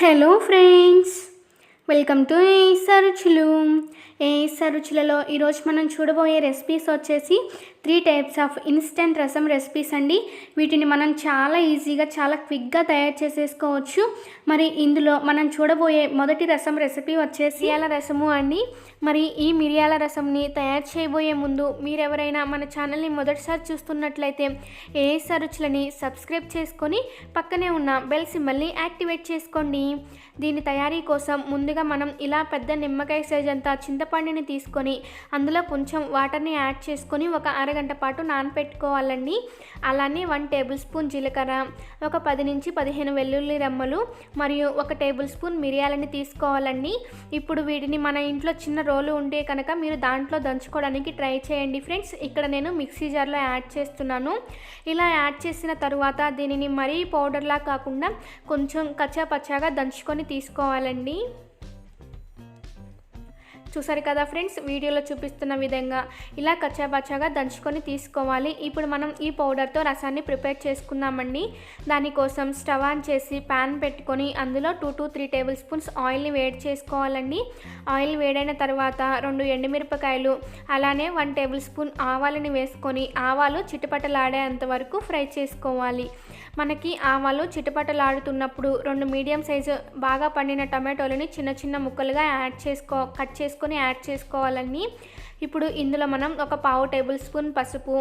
Hello friends, welcome to రుచులు. రుచులలో ఈరోజు మనం చూడబోయే రెసిపీస్ వచ్చేసి 3 టైప్స్ ఆఫ్ ఇన్స్టెంట్ రసం రెసిపీస్ అండి. వీటిని మనం చాలా ఈజీగా చాలా క్విక్గా తయారు చేసేసుకోవచ్చు. మరి ఇందులో మనం చూడబోయే మొదటి రసం రెసిపీ వచ్చేసి మిరియాల రసము అండి. మరి ఈ మిరియాల రసంని తయారు చేయబోయే ముందు మీరెవరైనా మన ఛానల్ని మొదటిసారి చూస్తున్నట్లయితే రుచులని సబ్స్క్రైబ్ చేసుకొని పక్కనే ఉన్న బెల్ సింబల్ని యాక్టివేట్ చేసుకోండి. దీని తయారీ కోసం ముందుగా మనం ఇలా పెద్ద నిమ్మకాయ సైజ్ అంతా చింతపండుని తీసుకొని అందులో కొంచెం వాటర్ని యాడ్ చేసుకొని ఒక అరగంట పాటు నానపెట్టుకోవాలండి. అలానే 1 టేబుల్ స్పూన్ జీలకర్ర, ఒక 10 నుంచి 15 వెల్లుల్లి రెమ్మలు మరియు 1 టేబుల్ స్పూన్ మిరియాలని తీసుకోవాలండి. ఇప్పుడు వీటిని మన ఇంట్లో చిన్న రోలు ఉంటే కనుక మీరు దాంట్లో దంచుకోవడానికి ట్రై చేయండి ఫ్రెండ్స్. ఇక్కడ నేను మిక్సీ జార్లో యాడ్ చేస్తున్నాను. ఇలా యాడ్ చేసిన తర్వాత దీనిని మరీ పౌడర్లా కాకుండా కొంచెం కచ్చా పచ్చాగా దంచుకొని తీసుకోవాలండి. చూసారు కదా ఫ్రెండ్స్, వీడియోలో చూపిస్తున్న విధంగా ఇలా కచ్చాబచ్చాగా దంచుకొని తీసుకోవాలి. ఇప్పుడు మనం ఈ పౌడర్తో రసాన్ని ప్రిపేర్ చేసుకుందామండి. దానికోసం స్టవ్ ఆన్ చేసి ప్యాన్ పెట్టుకొని అందులో 2 to 3 టేబుల్ స్పూన్స్ ఆయిల్ని వేడి చేసుకోవాలండి. ఆయిల్ వేడైన తర్వాత 2 ఎండుమిరపకాయలు అలానే 1 టేబుల్ స్పూన్ ఆవాలని వేసుకొని ఆవాలు చిటపటలాడేంత వరకు ఫ్రై చేసుకోవాలి. మనకి ఆవాలు చిటపటలాడుతున్నప్పుడు 2 మీడియం సైజు బాగా పండిన టమాటోలని చిన్న చిన్న ముక్కలుగా కట్ చేసుకొని యాడ్ చేసుకోవాలండి. ఇప్పుడు ఇందులో మనం ఒక 1/2 టేబుల్ స్పూన్ పసుపు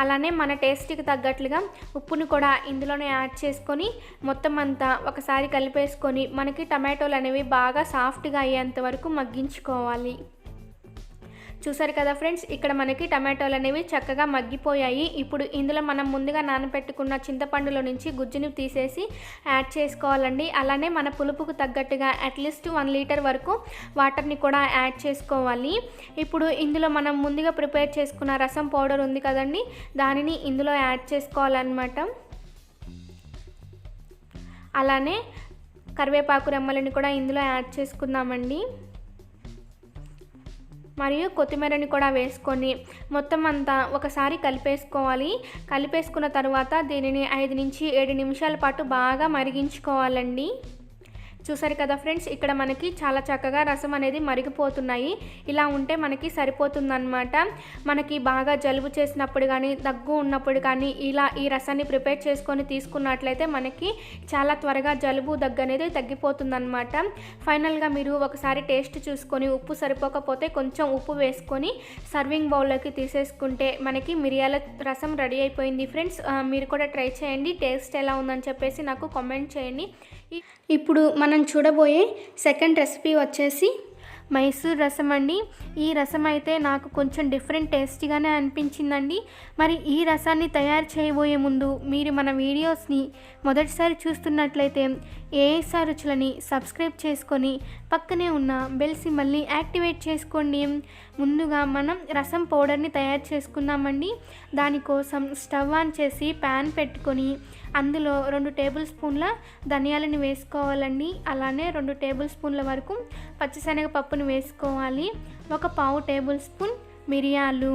అలానే మన టేస్ట్కి తగ్గట్లుగా ఉప్పుని కూడా ఇందులోనే యాడ్ చేసుకొని మొత్తం అంతా ఒకసారి కలిపేసుకొని మనకి టమాటోలు అనేవి బాగా సాఫ్ట్గా అయ్యేంత వరకు మగ్గించుకోవాలి. చూసారు కదా ఫ్రెండ్స్, ఇక్కడ మనకి టమాటోలు అనేవి చక్కగా మగ్గిపోయాయి. ఇప్పుడు ఇందులో మనం ముందుగా నానబెట్టుకున్న చింతపండులో నుంచి గుజ్జుని తీసేసి యాడ్ చేసుకోవాలండి. అలానే మన పులుపుకు తగ్గట్టుగా అట్లీస్ట్ 1 లీటర్ వరకు వాటర్ని కూడా యాడ్ చేసుకోవాలి. ఇప్పుడు ఇందులో మనం ముందుగా ప్రిపేర్ చేసుకున్న రసం పౌడర్ ఉంది కదండి, దానిని ఇందులో యాడ్ చేసుకోవాలన్నమాట. అలానే కరివేపాకు రెమ్మలని కూడా ఇందులో యాడ్ చేసుకుందామండి. మరియు కొత్తిమీరని కూడా వేసుకొని మొత్తం అంతా ఒకసారి కలిపేసుకోవాలి. కలిపేసుకున్న తర్వాత దీనిని 5 నుంచి 7 నిమిషాల పాటు బాగా మరిగించుకోవాలండి. చూసారు కదా ఫ్రెండ్స్, ఇక్కడ మనకి చాలా చక్కగా రసం అనేది మరిగిపోతున్నాయి. ఇలా ఉంటే మనకి సరిపోతుందన్నమాట. మనకి బాగా జలుబు చేసినప్పుడు కానీ దగ్గు ఉన్నప్పుడు కానీ ఇలా ఈ రసాన్ని ప్రిపేర్ చేసుకొని తీసుకున్నట్లయితే మనకి చాలా త్వరగా జలుబు దగ్గు అనేది తగ్గిపోతుందన్నమాట. ఫైనల్గా మీరు ఒకసారి టేస్ట్ చూసుకొని ఉప్పు సరిపోకపోతే కొంచెం ఉప్పు వేసుకొని సర్వింగ్ బౌల్లోకి తీసేసుకుంటే మనకి మిరియాల రసం రెడీ అయిపోయింది ఫ్రెండ్స్. మీరు కూడా ట్రై చేయండి, టేస్ట్ ఎలా ఉందని చెప్పేసి నాకు కామెంట్ చేయండి. ఇప్పుడు మనం చూడబోయే సెకండ్ రెసిపీ వచ్చేసి మైసూర్ రసం అండి. ఈ రసం అయితే నాకు కొంచెం డిఫరెంట్ టేస్టీగానే అనిపించిందండి. మరి ఈ రసాన్ని తయారు చేయబోయే ముందు మీరు మన వీడియోస్ని మొదటిసారి చూస్తున్నట్లయితే రుచులని సబ్స్క్రైబ్ చేసుకొని పక్కనే ఉన్న బెల్ సింబల్ని యాక్టివేట్ చేసుకోండి. ముందుగా మనం రసం పౌడర్ని తయారు చేసుకుందామండి. దానికోసం స్టవ్ ఆన్ చేసి ప్యాన్ పెట్టుకొని అందులో 2 టేబుల్ స్పూన్ల ధనియాలని వేసుకోవాలండి. అలానే 2 టేబుల్ స్పూన్ల వరకు పచ్చిశనగపప్పును వేసుకోవాలి. ఒక 1/2 టేబుల్ స్పూన్ మిరియాలు,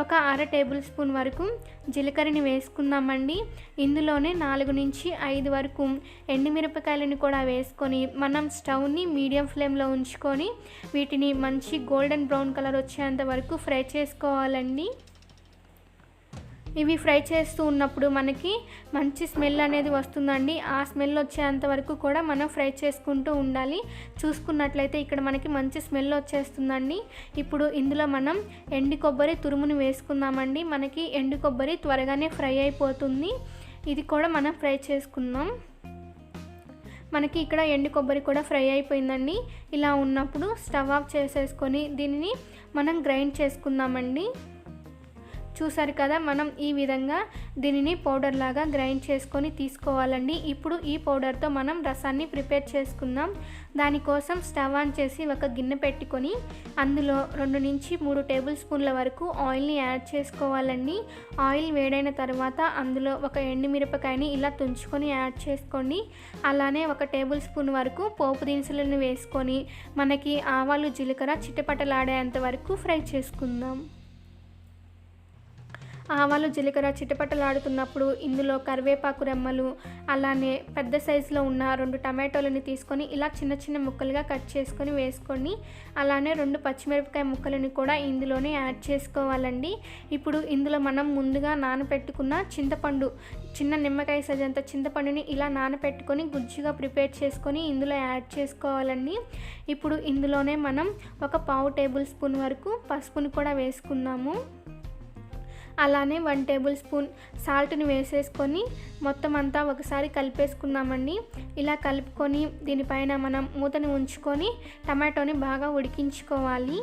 ఒక 1/2 టేబుల్ స్పూన్ వరకు జీలకర్రని వేసుకుందామండి. ఇందులోనే 4 నుంచి 5 వరకు ఎండుమిరపకాయలను కూడా వేసుకొని మనం స్టవ్ని మీడియం ఫ్లేమ్లో ఉంచుకొని వీటిని మంచి గోల్డెన్ బ్రౌన్ కలర్ వచ్చేంత వరకు ఫ్రై చేసుకోవాలండి. ఇవి ఫ్రై చేస్తూ ఉన్నప్పుడు మనకి మంచి స్మెల్ అనేది వస్తుందండి. ఆ స్మెల్ వచ్చేంత వరకు కూడా మనం ఫ్రై చేసుకుంటూ ఉండాలి. చూసుకున్నట్లయితే ఇక్కడ మనకి మంచి స్మెల్ వచ్చేస్తుందండి. ఇప్పుడు ఇందులో మనం ఎండు కొబ్బరి తురుముని వేసుకుందామండి. మనకి ఎండు కొబ్బరి త్వరగానే ఫ్రై అయిపోతుంది. ఇది కూడా మనం ఫ్రై చేసుకుందాం. మనకి ఇక్కడ ఎండు కొబ్బరి కూడా ఫ్రై అయిపోయిందండి. ఇలా ఉన్నప్పుడు స్టవ్ ఆఫ్ చేసేసుకొని దీనిని మనం గ్రైండ్ చేసుకుందామండి. చూసారు కదా, మనం ఈ విధంగా దీనిని పౌడర్ లాగా గ్రైండ్ చేసుకొని తీసుకోవాలండి. ఇప్పుడు ఈ పౌడర్తో మనం రసాన్ని ప్రిపేర్ చేసుకుందాం. దానికోసం స్టవ్ ఆన్ చేసి ఒక గిన్నె పెట్టుకొని అందులో 2 నుంచి 3 టేబుల్ స్పూన్ల వరకు ఆయిల్ని యాడ్ చేసుకోవాలండి. ఆయిల్ వేడైన తర్వాత అందులో ఒక ఎండుమిరపకాయని ఇలా తుంచుకొని యాడ్ చేసుకోండి. అలానే 1 టేబుల్ స్పూన్ వరకు పోపు దినుసులను వేసుకొని మనకి ఆవాలు జీలకర్ర చిటపటలాడేంత వరకు ఫ్రై చేసుకుందాం. ఆవాలు జీలకర్ర చిటపటలాడుతున్నప్పుడు ఇందులో కరివేపాకు రెమ్మలు, అలానే పెద్ద సైజులో ఉన్న 2 టమాటోలని తీసుకొని ఇలా చిన్న చిన్న ముక్కలుగా కట్ చేసుకొని వేసుకొని, అలానే 2 పచ్చిమిరపకాయ ముక్కలని కూడా ఇందులోనే యాడ్ చేసుకోవాలండి. ఇప్పుడు ఇందులో మనం ముందుగా నానబెట్టుకున్న చింతపండు, చిన్న నిమ్మకాయ సైజంత చింతపండుని ఇలా నానబెట్టుకొని గుజ్జుగా ప్రిపేర్ చేసుకొని ఇందులో యాడ్ చేసుకోవాలండి. ఇప్పుడు ఇందులోనే మనం ఒక 1/2 టేబుల్ స్పూన్ వరకు పసుపుని కూడా వేసుకుందాము. అలానే 1 టేబుల్ స్పూన్ సాల్ట్ని వేసేసుకొని మొత్తం అంతా ఒకసారి కలిపేసుకుందామండి. ఇలా కలుపుకొని దీనిపైన మనం మూతని ఉంచుకొని టమాటోని బాగా ఉడికించుకోవాలి.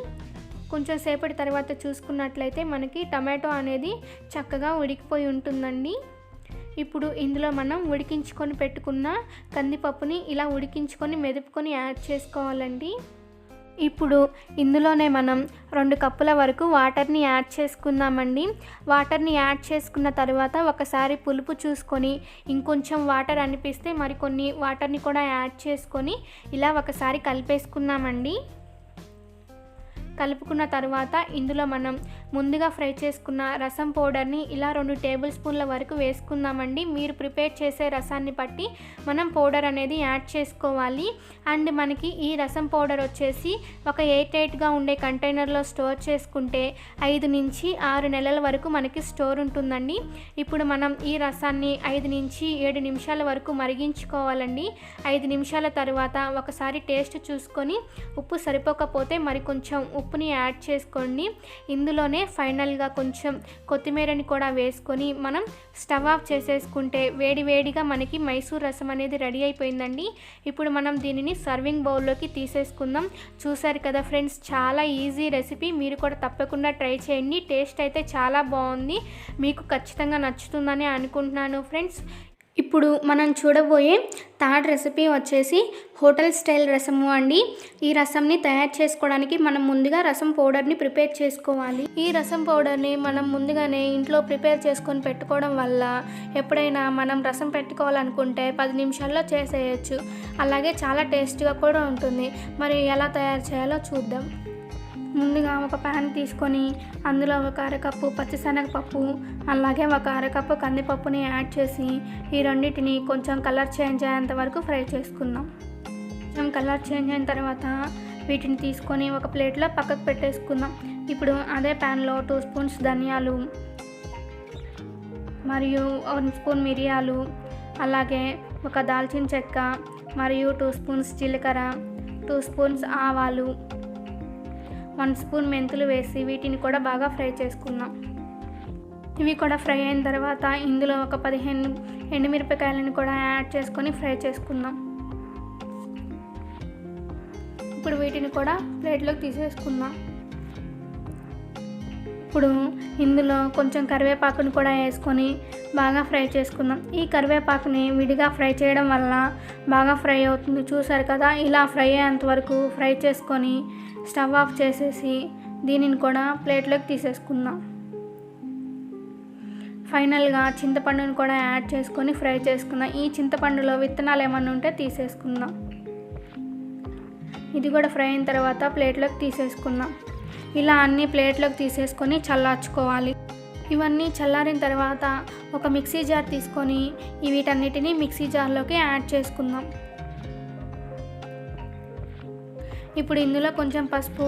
కొంచెం సేపటి తర్వాత చూసుకున్నట్లయితే మనకి టమాటో అనేది చక్కగా ఉడికిపోయి ఉంటుందండి. ఇప్పుడు ఇందులో మనం ఉడికించుకొని పెట్టుకున్న కందిపప్పుని ఇలా ఉడికించుకొని మెదుపుకొని యాడ్ చేసుకోవాలండి. ఇప్పుడు ఇందులోనే మనం 2 కప్పుల వరకు వాటర్ని యాడ్ చేసుకుందామండి. వాటర్ని యాడ్ చేసుకున్న తర్వాత ఒకసారి పులుపు చూసుకొని ఇంకొంచెం వాటర్ అనిపిస్తే మరికొన్ని వాటర్ని కూడా యాడ్ చేసుకొని ఇలా ఒకసారి కలిపేసుకుందామండి. కలుపుకున్న తర్వాత ఇందులో మనం ముందుగా ఫ్రై చేసుకున్న రసం పౌడర్ని ఇలా 2 టేబుల్ స్పూన్ల వరకు వేసుకుందామండి. మీరు ప్రిపేర్ చేసే రసాన్ని బట్టి మనం పౌడర్ అనేది యాడ్ చేసుకోవాలి. అండ్ మనకి ఈ రసం పౌడర్ వచ్చేసి ఒక ఎయిర్టైట్గా ఉండే కంటైనర్లో స్టోర్ చేసుకుంటే 5 నుంచి 6 నెలల వరకు మనకి స్టోర్ ఉంటుందండి. ఇప్పుడు మనం ఈ రసాన్ని 5 నుంచి 7 నిమిషాల వరకు మరిగించుకోవాలండి. 5 నిమిషాల తర్వాత ఒకసారి టేస్ట్ చూసుకొని ఉప్పు సరిపోకపోతే మరి కొంచెం ఉప్పుని యాడ్ చేసుకోండి. ఇందులోనే ఫైనల్గా కొంచెం కొత్తిమీరని కూడా వేసుకొని మనం స్టవ్ ఆఫ్ చేసేసుకుంటే వేడివేడిగా మనకి మైసూర్ రసం అనేది రెడీ అయిపోయిందండి. ఇప్పుడు మనం దీనిని సర్వింగ్ బౌల్లోకి తీసేసుకుందాం. చూసారు కదా ఫ్రెండ్స్, చాలా ఈజీ రెసిపీ. మీరు కూడా తప్పకుండా ట్రై చేయండి. టేస్ట్ అయితే చాలా బాగుంది. మీకు ఖచ్చితంగా నచ్చుతుందని అనుకుంటున్నాను ఫ్రెండ్స్. ఇప్పుడు మనం చూడబోయే థర్డ్ రెసిపీ వచ్చేసి హోటల్ స్టైల్ రసము అండి. ఈ రసంని తయారు చేసుకోవడానికి మనం ముందుగా రసం పౌడర్ని ప్రిపేర్ చేసుకోవాలి. ఈ రసం పౌడర్ని మనం ముందుగానే ఇంట్లో ప్రిపేర్ చేసుకొని పెట్టుకోవడం వల్ల ఎప్పుడైనా మనం రసం పెట్టుకోవాలనుకుంటే 10 నిమిషాల్లో చేసేయచ్చు. అలాగే చాలా టేస్టీగా కూడా ఉంటుంది. మరి ఎలా తయారు చేయాలో చూద్దాం. ముందుగా ఒక ప్యాన్ తీసుకొని అందులో ఒక అరకప్పు పచ్చిశనగపప్పు, అలాగే ఒక అరకప్పు కందిపప్పుని యాడ్ చేసి ఈ రెండింటిని కొంచెం కలర్ చేంజ్ అయ్యేంత వరకు ఫ్రై చేసుకుందాం. కొంచెం కలర్ చేంజ్ అయిన తర్వాత వీటిని తీసుకొని ఒక ప్లేట్లో పక్కకు పెట్టేసుకుందాం. ఇప్పుడు అదే ప్యాన్లో 2 స్పూన్స్ ధనియాలు మరియు 1 స్పూన్ మిరియాలు, అలాగే ఒక దాల్చిన చెక్క మరియు 2 స్పూన్స్ జీలకర్ర, 2 స్పూన్స్ ఆవాలు, 1 స్పూన్ మెంతులు వేసి వీటిని కూడా బాగా ఫ్రై చేసుకుందాం. ఇవి కూడా ఫ్రై అయిన తర్వాత ఇందులో ఒక 15 ఎండుమిరపకాయలను కూడా యాడ్ చేసుకొని ఫ్రై చేసుకుందాం. ఇప్పుడు వీటిని కూడా ప్లేట్లోకి తీసేసుకుందాం. ఇప్పుడు ఇందులో కొంచెం కరివేపాకుని కూడా వేసుకొని బాగా ఫ్రై చేసుకుందాం. ఈ కరివేపాకుని విడిగా ఫ్రై చేయడం వల్ల బాగా ఫ్రై అవుతుంది. చూసారు కదా, ఇలా ఫ్రై అయ్యేంత వరకు ఫ్రై చేసుకొని స్టవ్ ఆఫ్ చేసేసి దీనిని కూడా ప్లేట్లోకి తీసేసుకుందాం. ఫైనల్గా చింతపండుని కూడా యాడ్ చేసుకొని ఫ్రై చేసుకుందాం. ఈ చింతపండులో విత్తనాలు ఏమన్నా ఉంటే తీసేసుకుందాం. ఇది కూడా ఫ్రై అయిన తర్వాత ప్లేట్లోకి తీసేసుకుందాం. ఇలా అన్ని ప్లేట్లోకి తీసేసుకొని చల్లార్చుకోవాలి. ఇవన్నీ చల్లారిన తర్వాత ఒక మిక్సీ జార్ తీసుకొని వీటన్నిటిని మిక్సీ జార్లోకి యాడ్ చేసుకుందాం. ఇప్పుడు ఇందులో కొంచెం పసుపు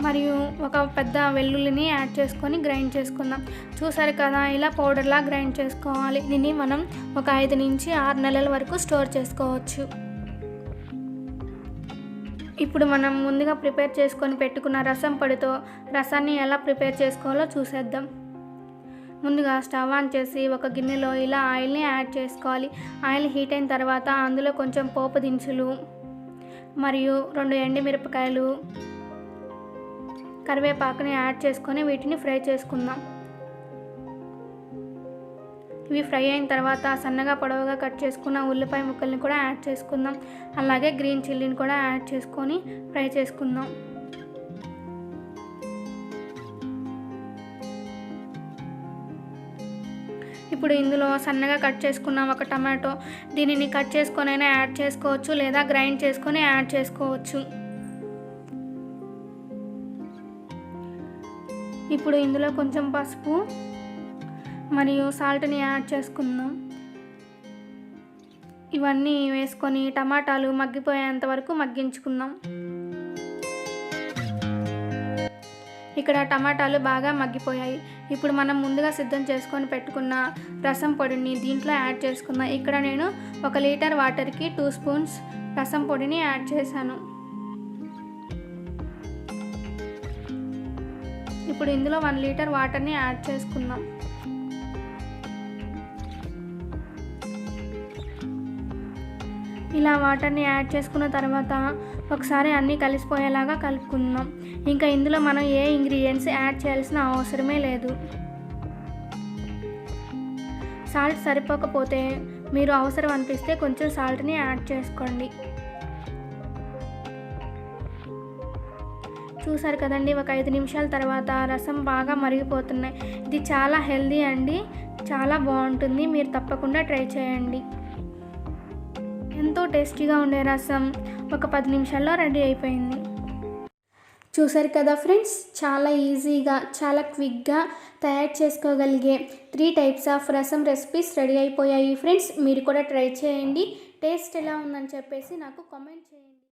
మరియు ఒక పెద్ద వెల్లుల్లిని యాడ్ చేసుకొని గ్రైండ్ చేసుకుందాం. చూసారు కదా, ఇలా పౌడర్లా గ్రైండ్ చేసుకోవాలి. దీన్ని మనం ఒక 5 నుంచి 6 నెలల వరకు స్టోర్ చేసుకోవచ్చు. ఇప్పుడు మనం ముందుగా ప్రిపేర్ చేసుకొని పెట్టుకున్న రసం పొడితో రసాన్ని ఎలా ప్రిపేర్ చేసుకోవాలో చూసేద్దాం. ముందుగా స్టవ్ ఆన్ చేసి ఒక గిన్నెలో ఇలా ఆయిల్ని యాడ్ చేసుకోవాలి. ఆయిల్ హీట్ అయిన తర్వాత అందులో కొంచెం పోపు దినుసులు మరియు 2 ఎండుమిరపకాయలు, కరివేపాకుని యాడ్ చేసుకొని వీటిని ఫ్రై చేసుకుందాం. ఇవి ఫ్రై అయిన తర్వాత సన్నగా పొడవుగా కట్ చేసుకున్న ఉల్లిపాయ ముక్కల్ని కూడా యాడ్ చేసుకుందాం. అలాగే గ్రీన్ చిల్లీని కూడా యాడ్ చేసుకొని ఫ్రై చేసుకుందాం. ఇప్పుడు ఇందులో సన్నగా కట్ చేసుకున్న ఒక టమాటో, దీనిని కట్ చేసుకొనైనా యాడ్ చేసుకోవచ్చు లేదా గ్రైండ్ చేసుకొని యాడ్ చేసుకోవచ్చు. ఇప్పుడు ఇందులో కొంచెం పసుపు మరియు సాల్ట్ని యాడ్ చేసుకుందాం. ఇవన్నీ వేసుకొని టమాటాలు మగ్గిపోయేంత వరకు మగ్గించుకుందాం. ఇక్కడ టమాటాలు బాగా మగ్గిపోయాయి. ఇప్పుడు మనం ముందుగా సిద్ధం చేసుకొని పెట్టుకున్న రసం పొడిని దీంట్లో యాడ్ చేసుకుందాం. ఇక్కడ నేను 1 లీటర్ వాటర్కి 2 స్పూన్స్ రసం పొడిని యాడ్ చేశాను. ఇప్పుడు ఇందులో 1 లీటర్ వాటర్ని యాడ్ చేసుకుందాం. ఇలా వాటర్ని యాడ్ చేసుకున్న తర్వాత ఒకసారి అన్నీ కలిసిపోయేలాగా కలుపుకుందాం. ఇంకా ఇందులో మనం ఏ ఇంగ్రీడియంట్స్ యాడ్ చేయాల్సిన అవసరమే లేదు. సాల్ట్ సరిపోకపోతే మీరు అవసరం అనిపిస్తే కొంచెం సాల్ట్ని యాడ్ చేసుకోండి. చూసారు కదండి, ఒక 5 నిమిషాల తర్వాత రసం బాగా మరిగిపోతున్నాయి. ఇది చాలా హెల్దీ అండి, చాలా బాగుంటుంది. మీరు తప్పకుండా ట్రై చేయండి. ఎంతో టేస్టీగా ఉండే రసం ఒక 10 నిమిషాల్లో రెడీ అయిపోయింది. చూసారు కదా ఫ్రెండ్స్, చాలా ఈజీగా చాలా క్విక్గా తయారు చేసుకోగలిగే 3 టైప్స్ ఆఫ్ రసం రెసిపీస్ రెడీ అయిపోయాయి ఫ్రెండ్స్. మీరు కూడా ట్రై చేయండి. టేస్ట్ ఎలా ఉందని చెప్పేసి నాకు కామెంట్ చేయండి.